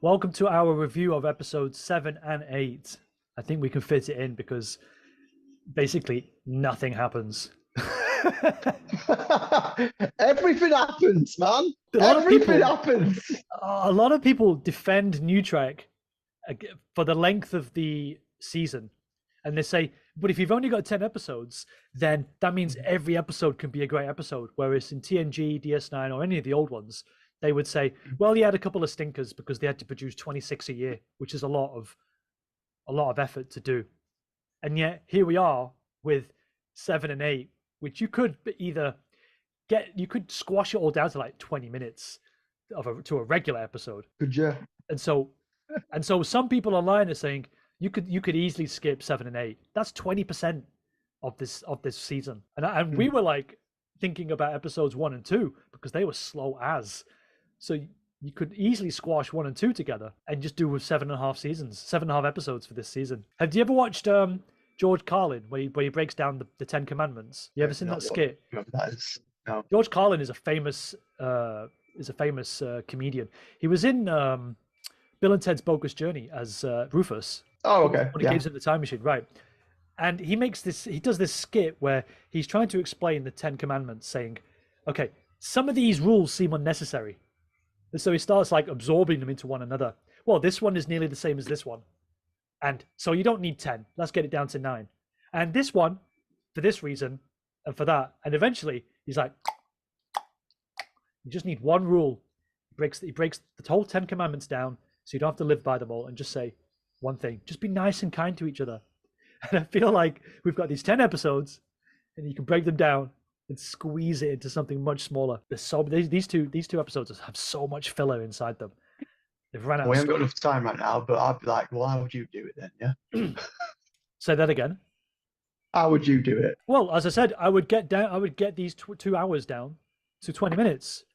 Welcome to our review of episodes 7 and 8. I think we can fit it in because basically nothing happens. Everything happens, man. A lot of Everything people- happens. A lot of people defend New Trek for the length of the season. And they say, but if you've only got 10 episodes, then that means every episode can be a great episode. Whereas in TNG, DS9, or any of the old ones, they would say, well, you had a couple of stinkers because they had to produce 26 a year, which is a lot of effort to do. And yet here we are with 7 and 8, which you could either squash it all down to like 20 minutes to a regular episode. Could you? And so some people online are saying you could easily skip 7 and 8. That's 20% of this season. And we were like thinking about episodes 1 and 2 because they were slow as. So you could easily squash 1 and 2 together and just do with 7.5 episodes for this season. Have you ever watched George Carlin where he breaks down the 10 Commandments? You ever seen that skit? That is, no. George Carlin is a famous comedian. He was in Bill and Ted's Bogus Journey as Rufus. Oh, okay. When he gives him the time machine, right? And he does this skit where he's trying to explain the 10 Commandments, saying, okay, some of these rules seem unnecessary. And so he starts like absorbing them into one another. Well, this one is nearly the same as this one. And so you don't need 10. Let's get it down to 9. And this one, for this reason, and for that. And eventually he's like, you just need one rule. He breaks the whole 10 Commandments down so you don't have to live by them all and just say one thing. Just be nice and kind to each other. And I feel like we've got these 10 episodes and you can break them down and squeeze it into something much smaller. These two episodes have so much filler inside them. They've run out. We haven't got enough time right now, but I'd be like, well, how would you do it then? Yeah. Say that again. How would you do it? Well, as I said, I would get these 2 hours down to 20 minutes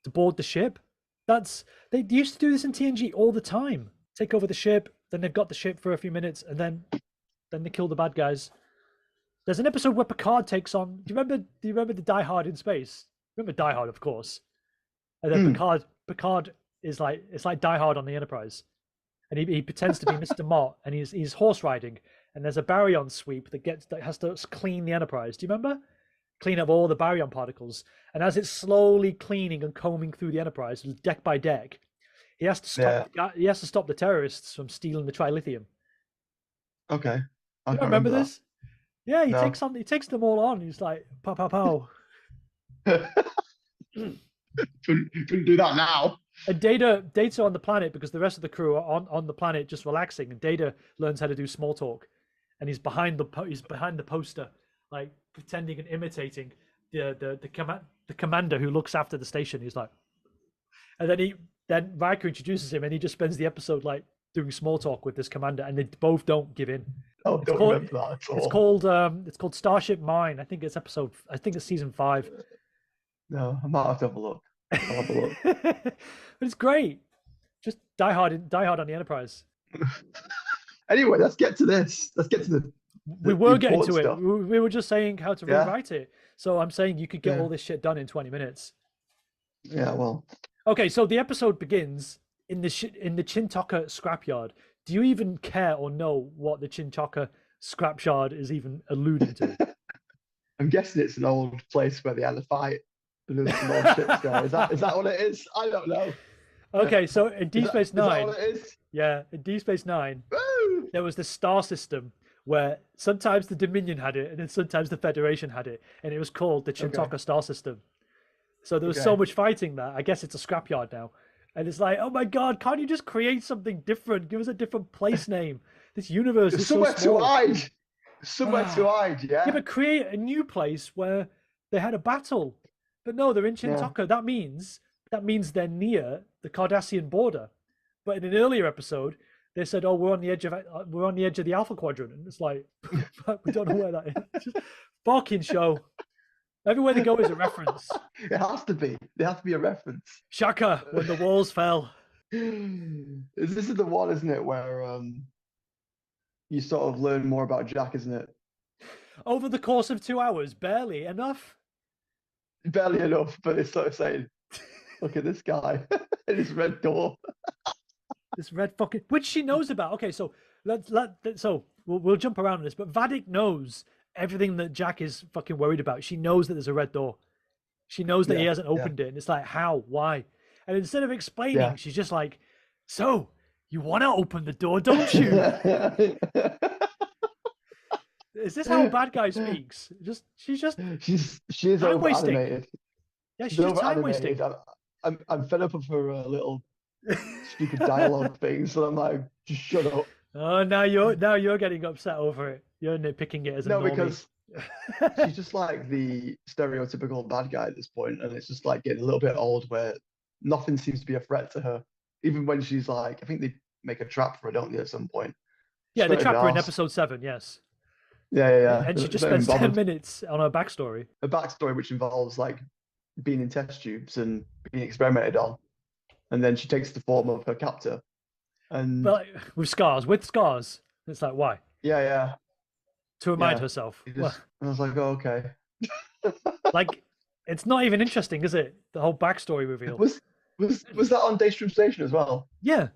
to board the ship. They used to do this in TNG all the time. Take over the ship, then they've got the ship for a few minutes, and then they kill the bad guys. There's an episode where Picard takes on. Do you remember the Die Hard in space? Remember Die Hard, of course. And then Picard is like, it's like Die Hard on the Enterprise, and he pretends to be Mr. Mott, and he's horse riding, and there's a baryon sweep that has to clean the Enterprise. Do you remember? Clean up all the baryon particles, and as it's slowly cleaning and combing through the Enterprise, deck by deck, he has to stop. Yeah. He has to stop the terrorists from stealing the trilithium. Okay. I don't remember this. Yeah, he No. takes them all on. He's like, pow, pow, pow. Couldn't do that now. And Data on the planet, because the rest of the crew are on the planet just relaxing, and Data learns how to do small talk, and he's behind the poster, like pretending and imitating the commander who looks after the station. He's like, and then Riker introduces him, and he just spends the episode like doing small talk with this commander, and they both don't give in. Oh, don't remember that at all. It's called Starship Mine. I think it's season 5. No, I might have to have a look. I'll have a look. But it's great. Just die hard on the Enterprise. Anyway, let's get to this. Let's get to the We were getting to important it. stuff. We were just saying how to Yeah. rewrite it. So I'm saying you could get Yeah. all this shit done in 20 minutes. Yeah, well, Okay, so the episode begins in the Chintoka scrapyard. Do you even care or know what the Chintoka scrapyard is even alluding to? I'm guessing it's an old place where they had a fight. And there's some old ships there. Is that what it is? I don't know. Okay, so in Deep Space Is that Nine, what it is? yeah, in Deep Space Nine, Woo! there was this star system where sometimes the Dominion had it and then sometimes the Federation had it, and it was called the Chintoka star system. So there was so much fighting there. I guess it's a scrapyard now. And it's like, oh my God, can't you just create something different? Give us a different place name. This universe is so Somewhere to small. hide. Somewhere to hide, yeah. Yeah, but create a new place where they had a battle. But no, they're in Chintoka. That means they're near the Cardassian border. But in an earlier episode, they said, "Oh, we're on the edge of the Alpha Quadrant," and it's like, we don't know where that is. Just fucking show. Everywhere they go is a reference. It has to be. There has to be a reference. Shaka, when the walls fell. This is the one, isn't it, where you sort of learn more about Jack, isn't it? Over the course of 2 hours, barely enough. Barely enough, but it's sort of saying, look at this guy in his red door. This red fucking, which she knows about. Okay, so we'll jump around on this, but Vadic knows everything that Jack is fucking worried about. She knows that there's a red door. She knows that he hasn't opened it, and it's like, how, why? And instead of explaining, she's just like, so you want to open the door, don't you? Is this how a bad guy speaks? She is time wasting. over-animated. Yeah, she's just time wasting. I'm fed up of her little stupid dialogue things, so I'm like, just shut up. Oh, now you're getting upset over it. You're nitpicking it as a normie. Because she's just like the stereotypical bad guy at this point, and it's just like getting a little bit old where nothing seems to be a threat to her. Even when she's like, I think they make a trap for her, don't they, at some point? Yeah, they trap her in episode 7, yes. Yeah. And she just spends 10 minutes on her backstory. A backstory which involves like being in test tubes and being experimented on. And then she takes the form of her captor. And but with scars. It's like, why? Yeah. To remind herself. I was like, oh, okay. Like, it's not even interesting, is it? The whole backstory reveal. Was that on Daystrom Station as well? Yeah.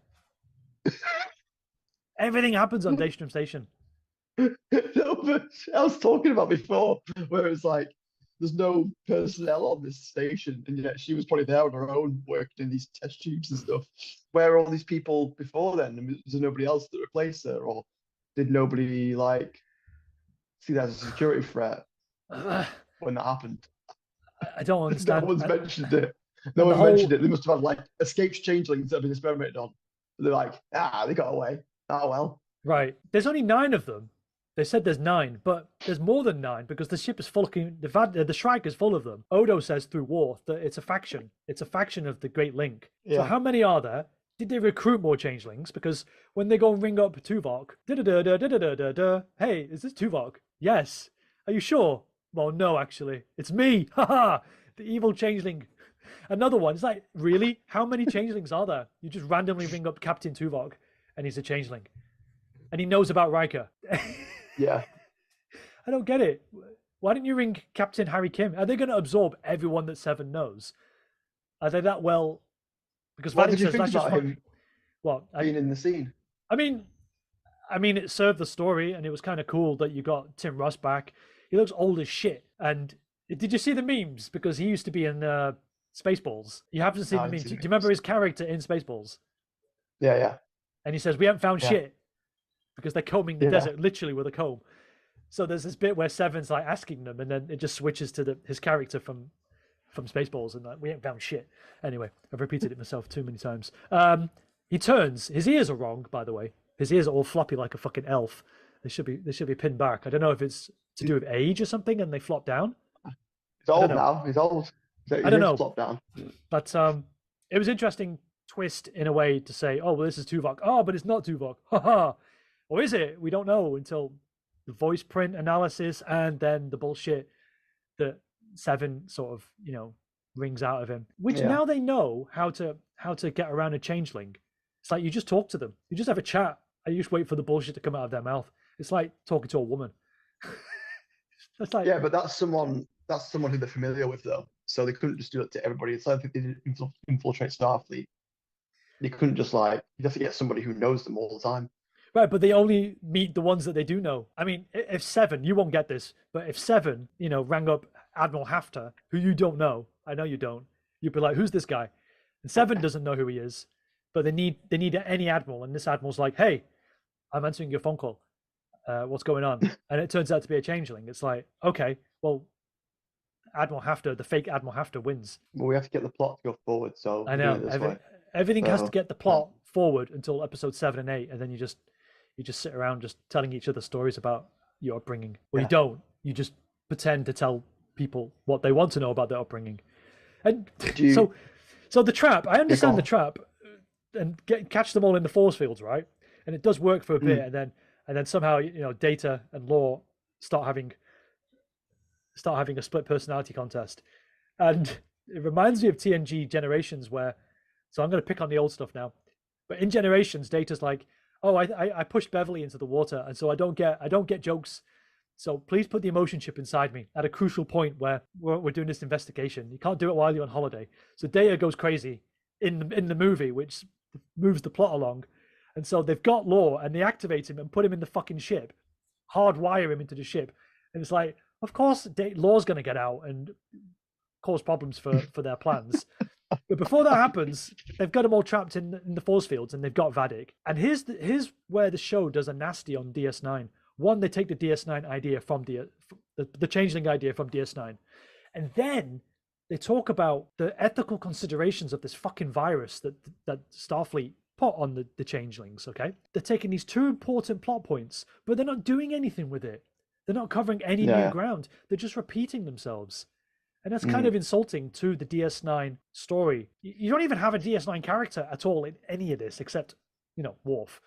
Everything happens on Daystrom Station. No, but I was talking about before, where it's like there's no personnel on this station, and yet she was probably there on her own, working in these test tubes and stuff. Where are all these people before then? And was there nobody else that replaced her, or did nobody like see that as a security threat when that happened? I don't understand. No one's mentioned it. No one mentioned it. They must have had like escaped changelings that have been experimented on. They're like, they got away. Oh well. Right. There's only 9 of them. They said there's 9, but there's more than 9 because the ship is full of the Shrike is full of them. Odo says through Worf that it's a faction. It's a faction of the Great Link. Yeah. So how many are there? Did they recruit more changelings? Because when they go and ring up Tuvok, hey, is this Tuvok? Yes. Are you sure? Well, no, actually, it's me. Haha, the evil changeling. Another one. It's like, really? How many changelings are there? You just randomly ring up Captain Tuvok, and he's a changeling, and he knows about Riker. Yeah. I don't get it. Why didn't you ring Captain Harry Kim? Are they going to absorb everyone that Seven knows? Are they that well? Because what did you think about him? What, being in the scene? I mean, it served the story, and it was kind of cool that you got Tim Russ back. He looks old as shit. And did you see the memes? Because he used to be in Spaceballs. You haven't seen the memes. Do you remember his character in Spaceballs? Yeah. And he says, "We haven't found shit." Because they're combing the desert literally with a comb. So there's this bit where Seven's like asking them, and then it just switches to his character from Spaceballs, and like, we ain't found shit. Anyway, I've repeated it myself too many times. He turns. His ears are wrong, by the way. His ears are all floppy like a fucking elf. They should be pinned back. I don't know if it's to do with age or something, and they flop down. He's old now. He's old. I don't know. Flop down. But it was interesting twist in a way to say, oh, well, this is Tuvok. Oh, but it's not Tuvok. Ha. Or is it? We don't know until the voice print analysis and then the bullshit that Seven sort of, rings out of him. Which now they know how to get around a changeling. It's like you just talk to them. You just have a chat. And you just wait for the bullshit to come out of their mouth. It's like talking to a woman. It's like, but that's someone who they're familiar with though. So they couldn't just do it to everybody. It's like they didn't infiltrate Starfleet. They couldn't just you'd have to get somebody who knows them all the time. Right, but they only meet the ones that they do know. I mean, if Seven, you won't get this, but if Seven, rang up Admiral Hafter, who you don't know, I know you don't, you'd be like, who's this guy? And Seven doesn't know who he is, but they need any admiral, and this admiral's like, hey, I'm answering your phone call. What's going on? And it turns out to be a changeling. It's like, okay, well, Admiral Hafter, the fake Admiral Hafter wins. Well, we have to get the plot to go forward, so I know everything has to get the plot forward until episode 7 and 8, and then you just sit around just telling each other stories about your upbringing. Well, you don't. You just pretend to tell people what they want to know about their upbringing. And so the trap, I understand the trap, and catch them all in the force fields, right? And it does work for a bit, and then somehow Data and Law start having a split personality contest, and it reminds me of TNG Generations, where, so I'm going to pick on the old stuff now, but in Generations, Data's like, oh, I pushed Beverly into the water, and so I don't get jokes. So please put the emotion chip inside me at a crucial point where we're doing this investigation. You can't do it while you're on holiday. So Data goes crazy in the movie, which moves the plot along. And so they've got Law and they activate him and put him in the fucking ship, hardwire him into the ship. And it's like, of course, Law's going to get out and cause problems for their plans. But before that happens, they've got them all trapped in the force fields and they've got Vadic. And here's where the show does a nasty on DS9. One, they take the DS9 idea from the Changeling idea from DS9. And then they talk about the ethical considerations of this fucking virus that Starfleet put on the Changelings, okay? They're taking these two important plot points, but they're not doing anything with it. They're not covering any new ground. They're just repeating themselves. And that's kind of insulting to the DS9 story. You don't even have a DS9 character at all in any of this, except, Worf.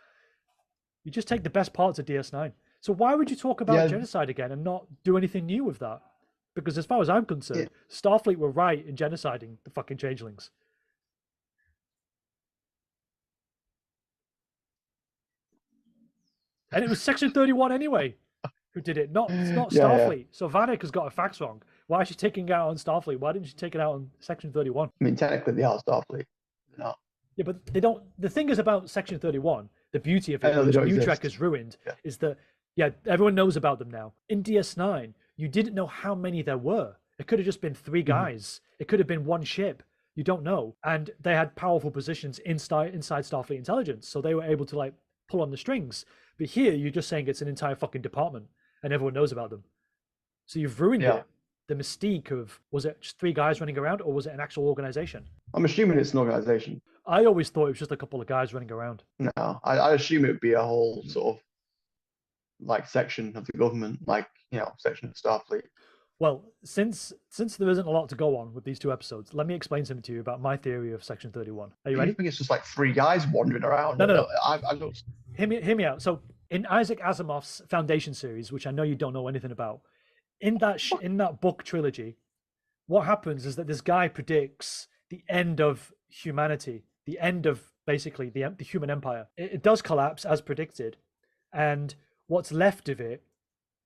You just take the best parts of DS9. So why would you talk about genocide again and not do anything new with that? Because as far as I'm concerned, Starfleet were right in genociding the fucking Changelings. And it was Section 31 anyway who did it, not Starfleet. Yeah. So Vadic has got her facts wrong. Why is she taking it out on Starfleet? Why didn't she take it out on Section 31? I mean, technically they are Starfleet. They're not. Yeah, but they don't. The thing is about Section 31, the beauty of it, which New Trek has ruined, is that, everyone knows about them now. In DS9, you didn't know how many there were. It could have just been 3 guys. It could have been 1 ship. You don't know. And they had powerful positions inside Starfleet intelligence, so they were able to pull on the strings. But here, you're just saying it's an entire fucking department, and everyone knows about them. So you've ruined it. The mystique of, was it just 3 guys running around, or was it an actual organization? I'm assuming it's an organization. I always thought it was just a couple of guys running around. No, I assume it would be a whole sort of section of the government, section of Starfleet. Well, since there isn't a lot to go on with these 2 episodes, let me explain something to you about my theory of Section 31. Are you ready? I think it's just 3 guys wandering around. No. I don't... Hear me out. So in Isaac Asimov's Foundation series, which I know you don't know anything about, in that book trilogy, what happens is that this guy predicts the end of humanity, the end of basically the human empire. It does collapse as predicted, and what's left of it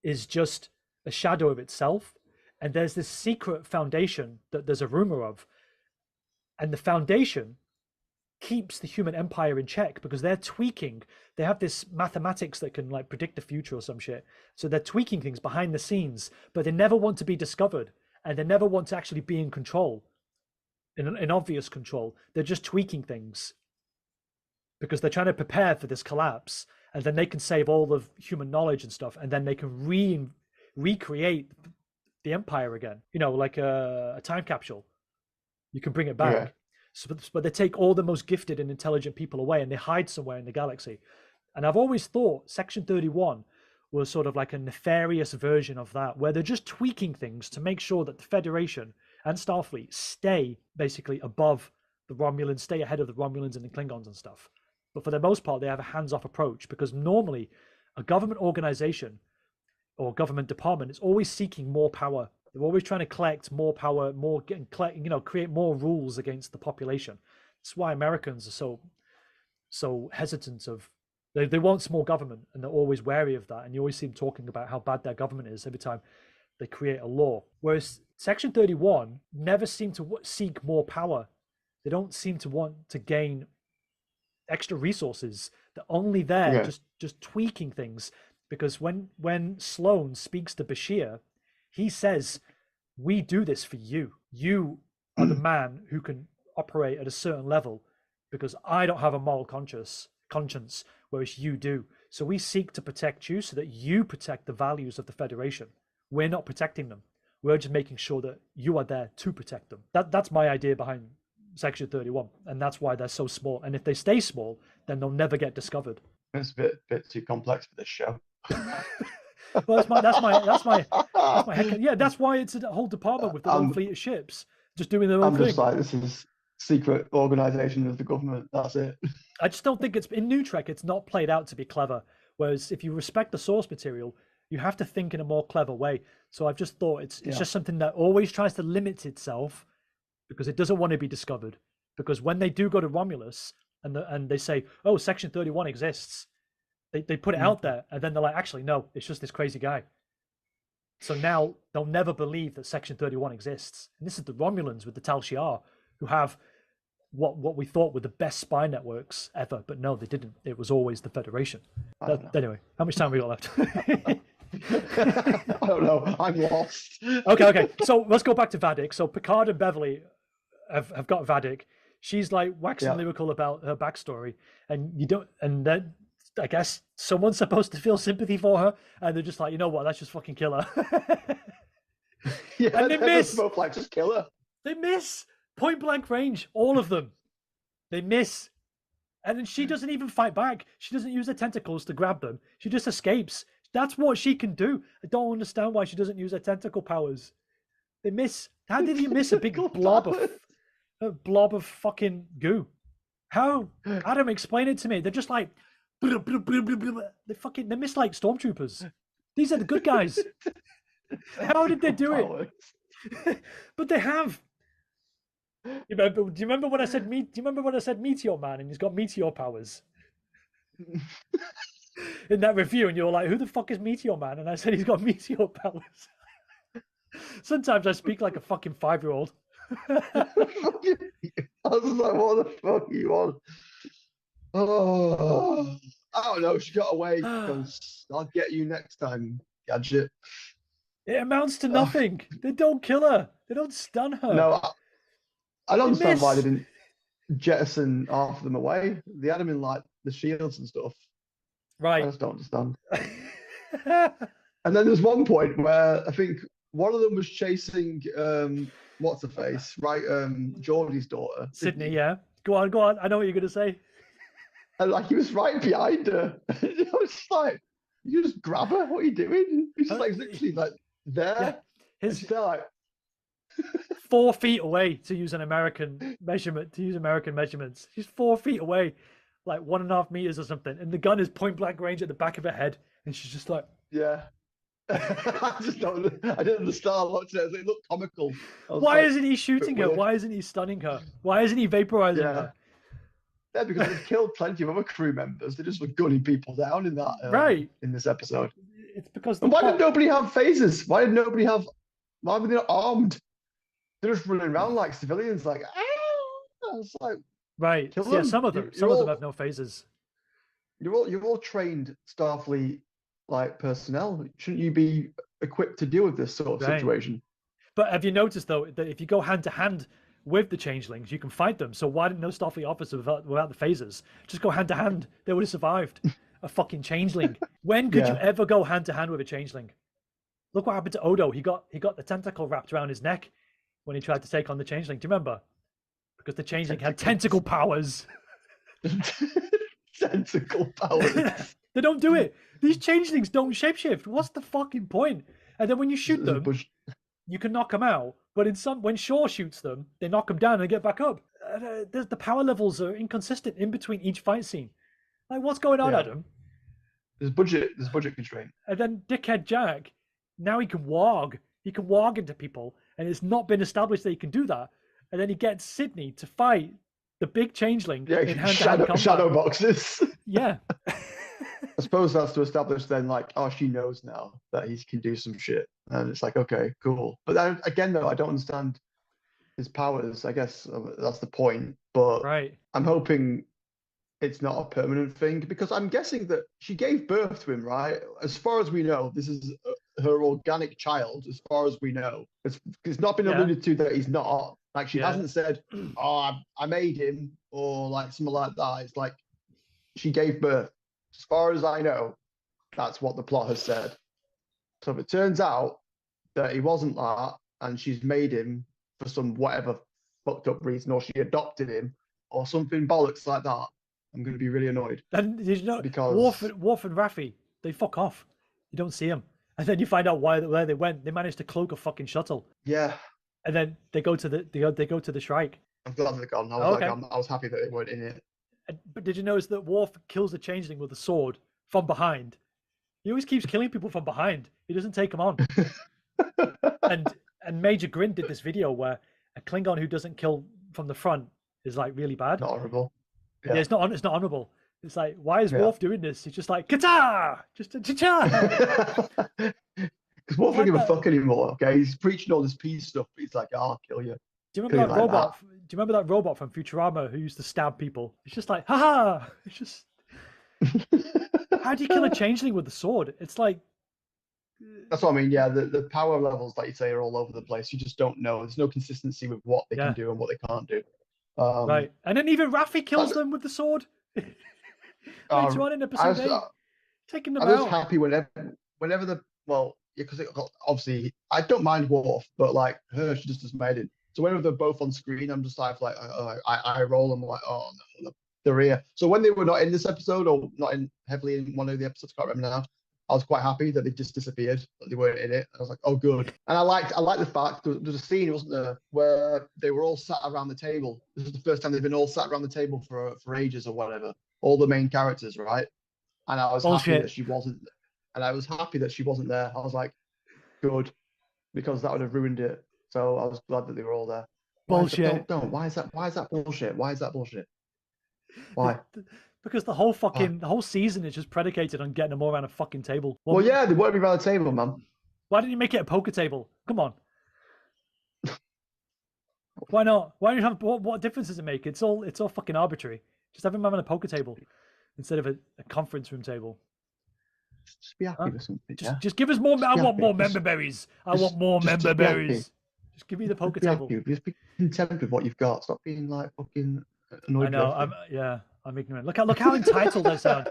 is just a shadow of itself. And there's this secret foundation that there's a rumor of, and the foundation keeps the human empire in check because they're tweaking. They have this mathematics that can predict the future or some shit. So they're tweaking things behind the scenes, but they never want to be discovered, and they never want to actually be in control, in obvious control. They're just tweaking things because they're trying to prepare for this collapse, and then they can save all of human knowledge and stuff, and then they can recreate the empire again. Like a time capsule. You can bring it back. Yeah. So, but they take all the most gifted and intelligent people away and they hide somewhere in the galaxy. And I've always thought Section 31 was sort of like a nefarious version of that, where they're just tweaking things to make sure that the Federation and Starfleet stay basically above the Romulans, stay ahead of the Romulans and the Klingons and stuff. But for the most part, they have a hands-off approach because normally a government organization or government department is always seeking more power. They're always trying to collect more power, create more rules against the population. That's why Americans are so hesitant of. They want small government, and they're always wary of that. And you always see them talking about how bad their government is every time they create a law. Whereas Section 31 never seem to seek more power. They don't seem to want to gain extra resources. They're only there just tweaking things. Because when Sloan speaks to Bashir, he says, "We do this for you. You are the man who can operate at a certain level because I don't have a moral conscience, whereas you do. So we seek to protect you so that you protect the values of the Federation. We're not protecting them. We're just making sure that you are there to protect them." That's my idea behind Section 31, and that's why they're so small. And if they stay small, then they'll never get discovered. It's a bit too complex for this show. Well, that's my head. Yeah, that's why it's a whole department with their own fleet of ships, just doing their own thing. I'm just like, this is secret organization of the government. That's it. I just don't think it's in New Trek. It's not played out to be clever. Whereas if you respect the source material, you have to think in a more clever way. So I've just thought it's just something that always tries to limit itself because it doesn't want to be discovered. Because when they do go to Romulus and they say, "Oh, Section 31 exists," they put it out there, and then they're like, "Actually, no, it's just this crazy guy." So now they'll never believe that Section 31 exists. And this is the Romulans with the Tal Shiar, who have what we thought were the best spy networks ever, but no, they didn't. It was always the Federation. Anyway, how much time we got left? I don't know. I'm lost. Okay. So let's go back to Vadic. So Picard and Beverly have got Vadic. She's like waxing lyrical about her backstory, and you don't. And then I guess someone's supposed to feel sympathy for her, and they're just like, you know what? Let's just fucking kill her. Yeah, and they miss. Both like, just kill her. They miss point blank range. All of them. They miss. And then she doesn't even fight back. She doesn't use her tentacles to grab them. She just escapes. That's what she can do. I don't understand why she doesn't use her tentacle powers. They miss. How did you miss a big blob of fucking goo? How? Adam, explain it to me. They're just like they miss like stormtroopers. These are the good guys. How did they do it? But they have. Do you remember when I said Meteor Man and he's got meteor powers? In that review, and you were like, who the fuck is Meteor Man? And I said he's got meteor powers. Sometimes I speak like a fucking 5-year-old. I was like, what the fuck are you on? Oh, I don't know. She got away because I'll get you next time, Gadget. It amounts to nothing. They don't kill her. They don't stun her. No, I don't understand why they didn't jettison half of them away. They had them in like the shields and stuff. Right. I just don't understand. And then there's one point where I think one of them was chasing what's her face, right? Geordie's daughter. Sydney, yeah. Go on. I know what you're gonna say. And like he was right behind her. I was just like, you just grab her. What are you doing? He's just like literally like there. Yeah. His like 4 feet away to use an American measurement. To use American measurements, she's 4 feet away, like 1.5 meters or something, and the gun is point blank range at the back of her head, and she's just like, yeah. I didn't understand. I watched it. It looked comical. Why isn't he shooting her? Why isn't he stunning her? Why isn't he vaporizing her? Yeah, because they've killed plenty of other crew members. They just were gunning people down in that right in this episode. It's because why did nobody have phasers? Why were they not armed? They're just running around like civilians, like it's like right. Yeah, some of them have no phasers. You're all trained Starfleet like personnel. Shouldn't you be equipped to deal with this sort of situation? But have you noticed though that if you go hand to hand with the changelings, you can fight them? So why didn't no Starfleet officer without the phasers just go hand to hand? They would have survived. A fucking changeling. When could you ever go hand to hand with a changeling? Look what happened to Odo. He got the tentacle wrapped around his neck when he tried to take on the changeling. Do you remember? Because the changeling had tentacle powers. Tentacle powers. They don't do it. These changelings don't shapeshift. What's the fucking point? And then when you shoot them, you can knock them out. But when Shaw shoots them, they knock them down and get back up. The power levels are inconsistent in between each fight scene. Like, what's going on, Adam? There's budget constraint. And then Dickhead Jack, now he can warg. He can warg into people, and it's not been established that he can do that. And then he gets Sydney to fight the big changeling in hand-to-hand combat. Shadow boxes. Yeah. I suppose that's to establish then, like, oh, she knows now that he can do some shit. And it's like, okay, cool. But then, again, though, I don't understand his powers. I guess that's the point. But I'm hoping it's not a permanent thing, because I'm guessing that she gave birth to him, right? As far as we know, this is her organic child, as far as we know. It's not been alluded to that he's not. Like, she hasn't said, oh, I made him, or like something like that. It's like she gave birth. As far as I know, that's what the plot has said. So if it turns out that he wasn't that, and she's made him for some whatever fucked up reason, or she adopted him, or something bollocks like that, I'm going to be really annoyed. And did you know, because Worf and Raffi, they fuck off. You don't see them. And then you find out where they went. They managed to cloak a fucking shuttle. Yeah. And then they go to the Shrike. I'm glad they're gone. I was happy that they weren't in it. But did you notice that Worf kills the changeling with a sword from behind? He always keeps killing people from behind. He doesn't take them on. and Major Grin did this video where a Klingon who doesn't kill from the front is like really bad. Not honorable. Yeah, it's not honorable. It's like, why is Worf doing this? He's just like, Kata! Just a cha-cha! Because Worf doesn't give a fuck anymore, okay? He's preaching all this peace stuff, but he's like, I'll kill you. Do you remember that robot? you remember that robot from Futurama who used to stab people? It's just like, haha! It's just, how do you kill a changeling with the sword? It's like, That's what I mean. Yeah, the power levels, like you say, are all over the place. You just don't know. There's no consistency with what they can do and what they can't do. Right, and then even Raffi kills them with the sword. Later on in episode 8, taking them out. I was happy whenever the because obviously I don't mind Worf, but like her, she just made it. So whenever they're both on screen, I'm just like I roll them like, oh no, they're here. So when they were not in this episode or not in heavily in one of the episodes, I can't remember now. I was quite happy that they just disappeared, that they weren't in it. I was like, oh, good. And I liked the fact there was a scene, wasn't there, where they were all sat around the table. This was the first time they've been all sat around the table for ages or whatever. All the main characters, right? And I was happy that she wasn't. And I was happy that she wasn't there. I was like, good, because that would have ruined it. So I was glad that they were all there. Bullshit. Don't. Why is that bullshit? Why is that bullshit? Why? Because the whole season is just predicated on getting them all around a fucking table. Well, yeah, they won't be around the table, man. Why didn't you make it a poker table? Come on. Why not? Why don't you have what difference does it make? It's all fucking arbitrary. Just have them having a poker table instead of a conference room table. Just be happy with something. Just give us more. I want more member berries. I want more member berries. Just give me the poker table. Just be content with what you've got. Stop being like fucking annoyed. I know. I'm ignorant. Look how entitled I sound.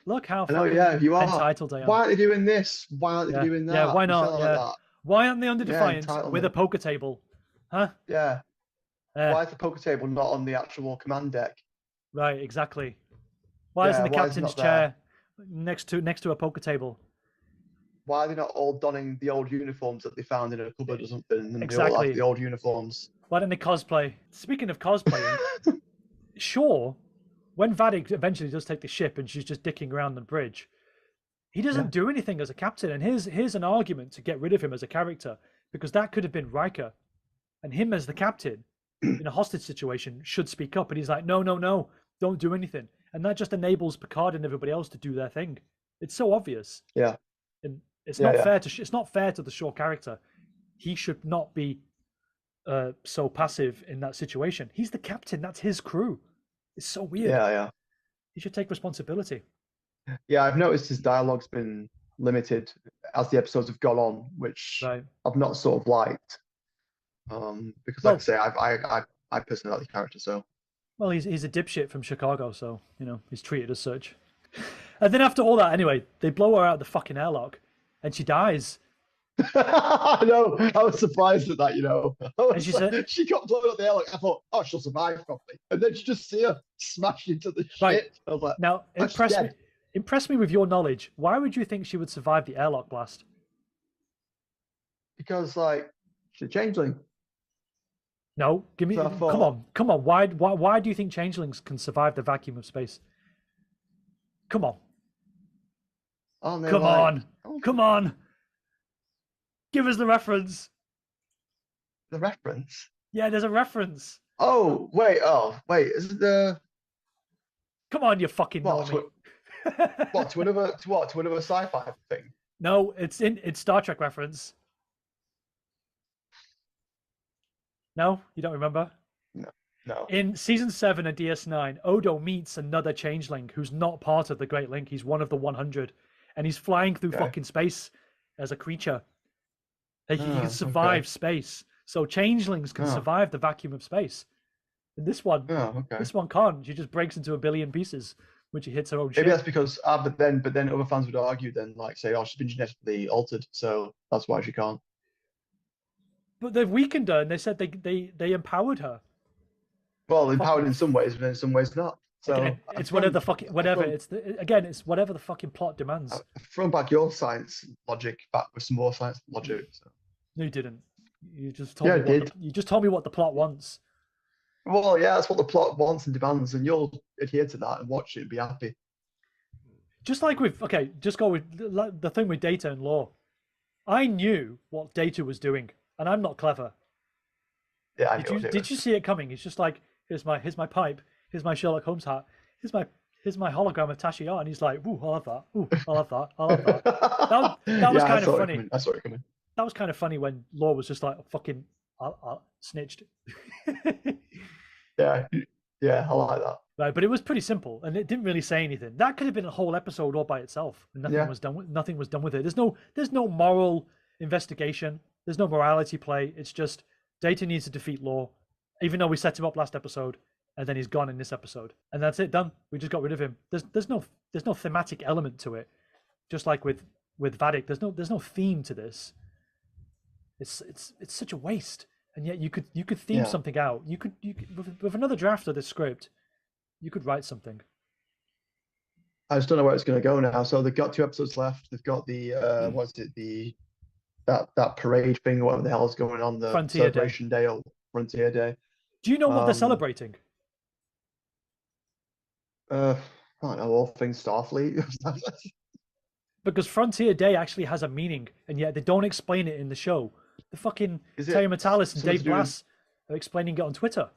Look how you are entitled I am. Why aren't they doing this? Why aren't they doing that? Yeah, why not? Yeah. Why aren't they under Defiance with a poker table? Huh? Yeah. Why is the poker table not on the actual command deck? Right, exactly. Why isn't the captain's chair next to a poker table? Why are they not all donning the old uniforms that they found in a cupboard or something? And exactly. They all have the old uniforms. Why don't they cosplay? Speaking of cosplaying, sure, when Vadic eventually does take the ship and she's just dicking around the bridge, he doesn't do anything as a captain. And here's an argument to get rid of him as a character, because that could have been Riker, and him as the captain in a hostage situation should speak up. And he's like, no, don't do anything. And that just enables Picard and everybody else to do their thing. It's so obvious. Yeah. And it's not fair to it's not fair to the Shaw character. He should not be so passive in that situation. He's the captain. That's his crew. It's so weird. Yeah. He should take responsibility. Yeah, I've noticed his dialogue's been limited as the episodes have gone on, which I've not sort of liked. Because like I say, I personally like the character, so. Well, he's a dipshit from Chicago, so he's treated as such. And then after all that, anyway, they blow her out of the fucking airlock, and she dies. I know. I was surprised at that. And she said she got blown out the airlock. I thought, oh, she'll survive probably, and then she just see her smash into the shit. I was like, now impress me with your knowledge. Why would you think she would survive the airlock blast? Because she's a changeling. No, give me. Come on. Why do you think changelings can survive the vacuum of space? Come on. Come on. Give us the reference. The reference? Yeah, there's a reference. Oh, wait. Is it the? Come on, you fucking know me. To another sci-fi thing? No, it's Star Trek reference. No, you don't remember? No. In season 7 of DS9, Odo meets another changeling who's not part of the Great Link. He's one of the 100, and he's flying through fucking space as a creature. He can survive space. So changelings can survive the vacuum of space. And this one can't. She just breaks into a billion pieces when she hits her own ship. Maybe that's because, but then other fans would argue say, oh, she's been genetically altered, so that's why she can't. But they've weakened her, and they said they empowered her. Well, empowered in some ways, but in some ways not. So again, it's whatever the fucking plot demands. I've thrown back your science logic back with some more science logic. So. No, you didn't. You just told me. You just told me what the plot wants. Well, yeah, that's what the plot wants and demands, and you'll adhere to that and watch it and be happy. Just like just go with the thing with Data and Law. I knew what Data was doing, and I'm not clever. Yeah, I did you see it coming? It's just like, here's my pipe, here's my Sherlock Holmes hat, here's my hologram of Tasha Yar, and he's like, ooh, I'll have that. Ooh, I'll have that. I'll have that. That was kind of funny. I saw it coming. That was kind of funny when Law was just like, fucking, I snitched. Yeah, yeah, I like that. Right, but it was pretty simple, and it didn't really say anything. That could have been a whole episode all by itself, and Yeah. nothing was done with it. There's no moral investigation. There's no morality play. It's just Data needs to defeat Law, even though we set him up last episode, and then he's gone in this episode, and that's it. Done. We just got rid of him. There's no thematic element to it. Just like with Vadic, there's no theme to this. It's such a waste, and yet you could theme something out. You could with another draft of this script, you could write something. I just don't know where it's going to go now. So they've got 2 episodes left. They've got the what's it, that parade thing, whatever the hell is going on, the Frontier celebration day or Frontier Day. Do you know what they're celebrating? I don't know, all things Starfleet. Because Frontier Day actually has a meaning, and yet they don't explain it in the show. The fucking Terry Matalis and Dave Blass are explaining it on Twitter.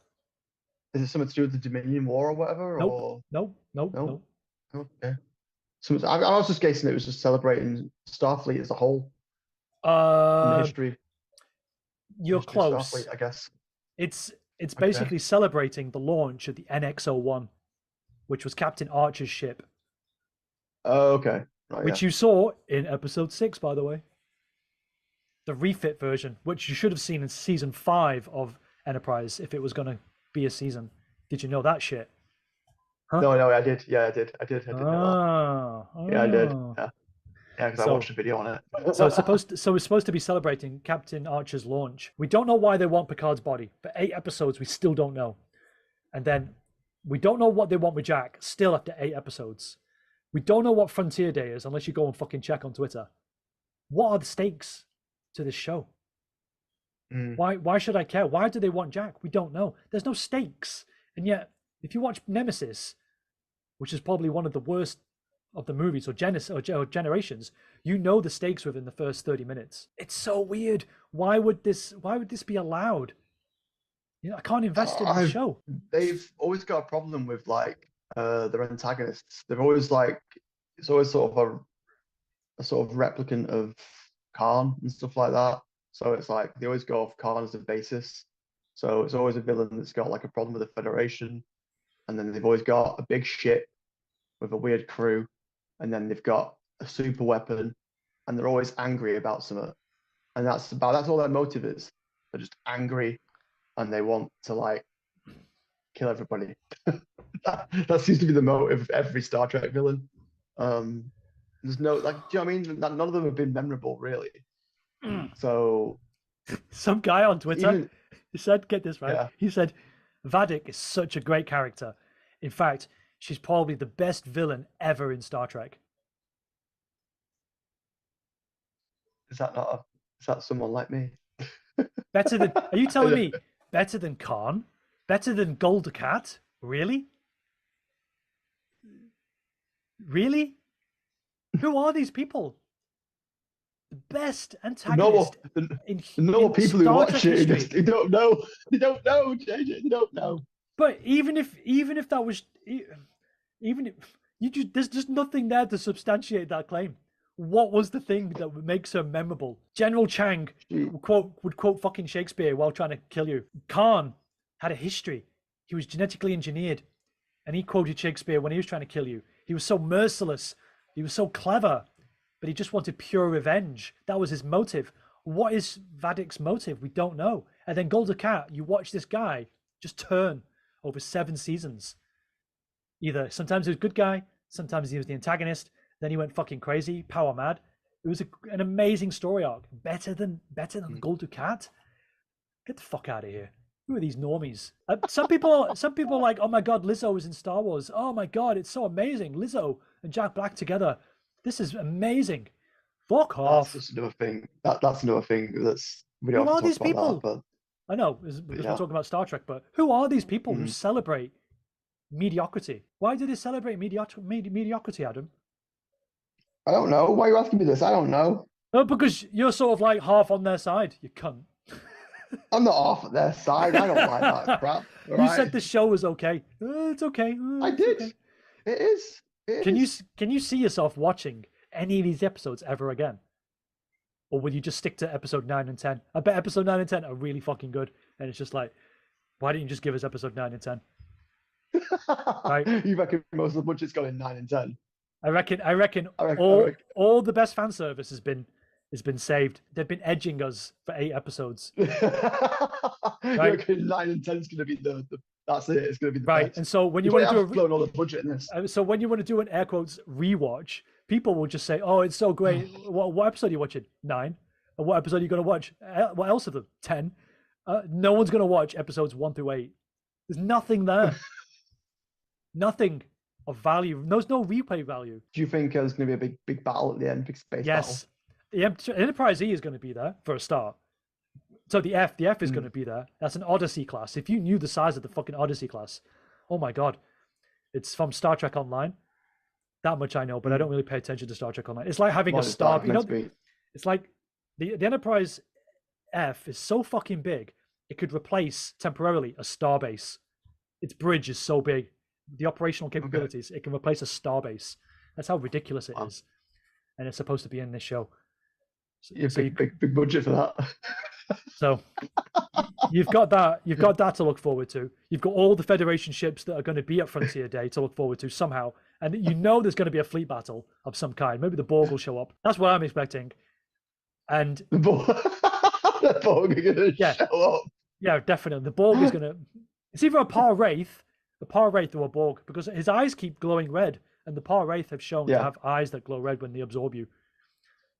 Is it something to do with the Dominion War or whatever? Nope. Okay. So I was just guessing it was just celebrating Starfleet as a whole. In the history. You're close. Starfleet, I guess. It's basically celebrating the launch of the NX-01, which was Captain Archer's ship. Oh, okay. Right, which you saw in episode 6, by the way. The refit version, which you should have seen in season 5 of Enterprise if it was going to be a season. Did you know that shit? Huh? No, I did. Yeah, I did. I did know that. Yeah, I did. Yeah, because I watched a video on it. So we're supposed to be celebrating Captain Archer's launch. We don't know why they want Picard's body. For 8 episodes, we still don't know. And then we don't know what they want with Jack, still after 8 episodes. We don't know what Frontier Day is unless you go and fucking check on Twitter. What are the stakes to this show? Why should I care? Why do they want Jack? We don't know. There's no stakes. And yet, if you watch Nemesis, which is probably one of the worst of the movies or generations, you know the stakes within the first 30 minutes. It's so weird. Why would this be allowed? You know, I can't invest in the show. They've always got a problem with like their antagonists. They're always like, it's always sort of a sort of replicant of Khan and stuff like that. So it's like they always go off Khan as the basis. So it's always a villain that's got like a problem with the Federation, and then they've always got a big ship with a weird crew, and then they've got a super weapon, and they're always angry about something, and that's all their motive is. They're just angry, and they want to like kill everybody. that seems to be the motive of every Star Trek villain. There's no like, do you know what I mean? None of them have been memorable, really. So, some guy on Twitter, he said, "Get this right." Yeah. He said, "Vadic is such a great character. In fact, she's probably the best villain ever in Star Trek." Is that someone like me? Better than? Are you telling me better than Khan? Better than Golda Cat? Really? Really? Who are these people? The best antagonist in people who watch Trek it, they don't know. They don't know, JJ. They don't know. But even if that was, even if there's just nothing there to substantiate that claim. What was the thing that makes her memorable? General Chang would quote fucking Shakespeare while trying to kill you. Khan had a history. He was genetically engineered, and he quoted Shakespeare when he was trying to kill you. He was so merciless. He was so clever, but he just wanted pure revenge. That was his motive. What is Vadic's motive? We don't know. And then Golda Cat, you watch this guy just turn over 7 seasons. Either sometimes he was a good guy, sometimes he was the antagonist, then he went fucking crazy, power mad. It was an amazing story arc. Better than Golda Cat? Get the fuck out of here. Who are these normies? Some people are like, oh my god, Lizzo was in Star Wars. Oh my god, it's so amazing. Lizzo and Jack Black together. This is amazing. Fuck off. That's just another thing. That's another thing. We don't who have are to these talk about people? that, but I know, because we're talking about Star Trek, but who are these people who celebrate mediocrity? Why do they celebrate mediocrity, Adam? I don't know. Why are you asking me this? I don't know. No, because you're sort of like half on their side, you cunt. I'm not off at their side. I don't like that crap. You said the show was okay. It's okay. I did. Okay. It is. Can you see yourself watching any of these episodes ever again? Or will you just stick to episode 9 and 10? I bet episode 9 and 10 are really fucking good. And it's just like, Why didn't you just give us episode 9 and 10? Right. You reckon most of the budget's gone in 9 and 10? I reckon I reckon. all the best fan service has been saved. They've been edging us for 8 episodes. You reckon 9 and 10 is going to be the that's it. It's going to be the right. best. And so when you want to do blown all the budget in this. So when you want to do an air quotes rewatch, people will just say, "Oh, it's so great. What episode are you watching? 9. And what episode are you going to watch? What else of them? 10. No one's going to watch episodes 1 through 8. There's nothing there. Nothing of value. There's no replay value. Do you think there's going to be a big battle at the end? Big space yes. Battle? The Enterprise E is going to be there for a start. So the F is going to be there. That's an Odyssey class. If you knew the size of the fucking Odyssey class, oh my god, it's from Star Trek Online. That much I know, but I don't really pay attention to Star Trek Online. It's like having a star. It's like the Enterprise F is so fucking big, it could replace temporarily a starbase. Its bridge is so big, the operational capabilities, it can replace a starbase. That's how ridiculous it is, and it's supposed to be in this show. Big budget for that. So you've got that to look forward to. You've got all the Federation ships that are going to be at Frontier Day to look forward to somehow, and you know there's going to be a fleet battle of some kind. Maybe the Borg will show up. That's what I'm expecting. And the Borg are going to show up. Yeah, definitely. The Borg is going to. It's either a Par Wraith, or a Borg, because his eyes keep glowing red, and the Par Wraith have shown to have eyes that glow red when they absorb you.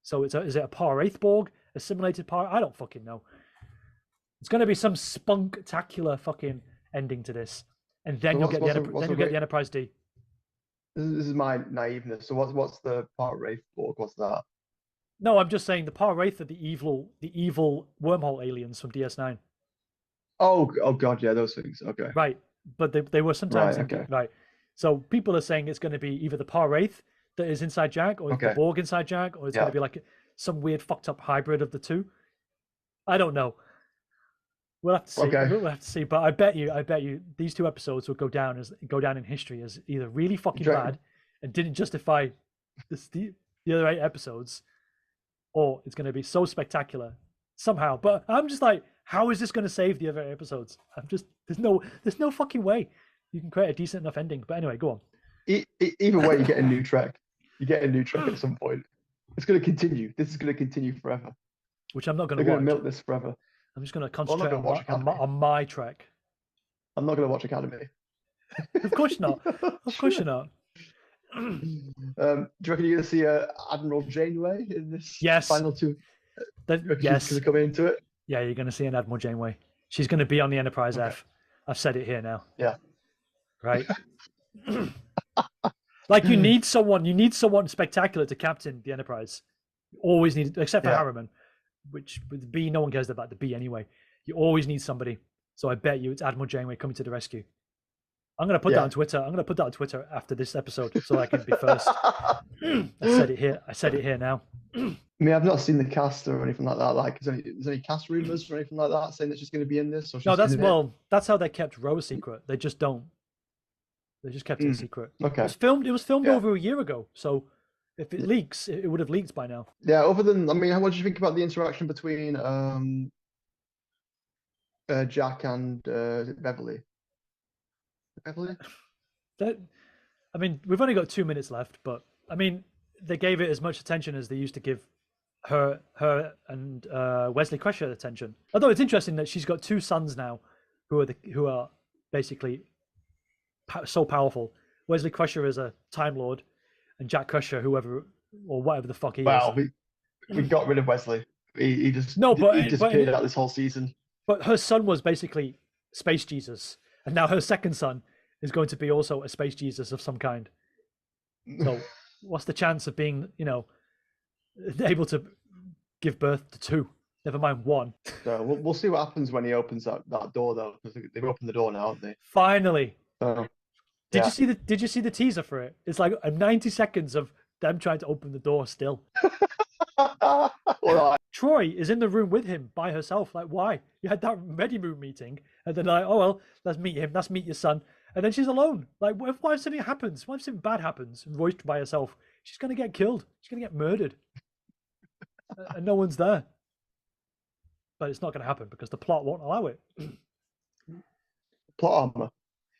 So is it a Par Wraith Borg? A simulated Par? I don't fucking know. It's going to be some spectacular fucking ending to this, and then you'll get the Enterprise D. This is my naiveness. So what's the Par Wraith Borg? What's that? No, I'm just saying the Par Wraith are the evil wormhole aliens from DS9. Oh god, yeah, those things. Okay. Right, but they were sometimes right. So people are saying it's going to be either the Par Wraith that is inside Jack, or the Borg inside Jack, or it's going to be like some weird fucked up hybrid of the two. I don't know. We'll have to see. We'll have to see. But I bet you these 2 episodes will go down in history as either really fucking bad and didn't justify the other 8 episodes, or it's going to be so spectacular somehow. But I'm just like, how is this going to save the other 8 episodes? There's no fucking way you can create a decent enough ending. But anyway, go on. Either way, you get a new track. You get a new track at some point. It's going to continue. This is going to continue forever. Which I'm not going to watch. They're going to milk this forever. I'm just going to concentrate on my track. I'm not going to watch Academy. Of course not. Of course you're not. Do you reckon you're going to see Admiral Janeway in this final 2? Yes. She's going to come into it? Yeah, you're going to see an Admiral Janeway. She's going to be on the Enterprise F. I've said it here now. Yeah. Right? Like you need someone spectacular to captain the Enterprise. You always need, except for Harriman, which with the B, no one cares about the B anyway. You always need somebody. So I bet you it's Admiral Janeway coming to the rescue. I'm going to put that on Twitter. I'm going to put that on Twitter after this episode so I can be first. I said it here now. I mean, I've not seen the cast or anything like that. Like, is there any cast rumors or anything like that saying that she's going to be in this? Or no, that's how they kept Rose secret. They just don't. They just kept it a secret. Okay. It was filmed over a year ago. So if it leaks, it would have leaked by now. Yeah. Other than, I mean, what did you think about the interaction between Jack and Beverly? Beverly? I mean, we've only got 2 minutes left, but I mean, they gave it as much attention as they used to give her and Wesley Crusher attention. Although it's interesting that she's got 2 sons now, who are basically so powerful. Wesley Crusher is a Time Lord, and Jack Crusher, whoever or whatever the fuck he is. Wow, we got rid of Wesley. He disappeared out this whole season. But her son was basically Space Jesus, and now her second son is going to be also a Space Jesus of some kind. So, what's the chance of being, able to give birth to 2? Never mind 1. So we'll see what happens when he opens that door, though, because they've opened the door now, haven't they? Finally. Did you see the teaser for it? It's like 90 seconds of them trying to open the door still. Troy is in the room with him by herself. Like, why? You had that ready room meeting, and then like, oh well, let's meet him. Let's meet your son. And then she's alone. Like, what if something happens? What if something bad happens? Voiced by herself, she's gonna get killed. She's gonna get murdered, and no one's there. But it's not gonna happen because the plot won't allow it. plot armor.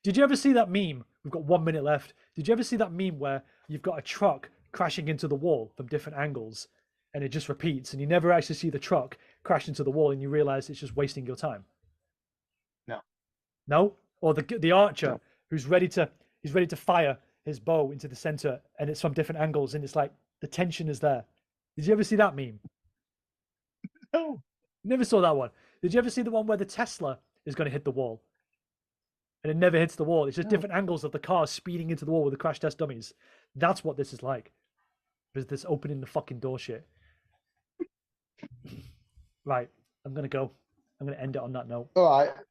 Did you ever see that meme? We've got 1 minute left. Did you ever see that meme where you've got a truck crashing into the wall from different angles and it just repeats and you never actually see the truck crash into the wall and you realize it's just wasting your time? No. No? Or the archer No. who's ready to fire his bow into the center and it's from different angles and it's like the tension is there. Did you ever see that meme? No. Never saw that one. Did you ever see the one where the Tesla is going to hit the wall? And it never hits the wall. It's just different angles of the car speeding into the wall with the crash test dummies. That's what this is like. There's this opening the fucking door shit. Right. I'm going to go. I'm going to end it on that note. All right.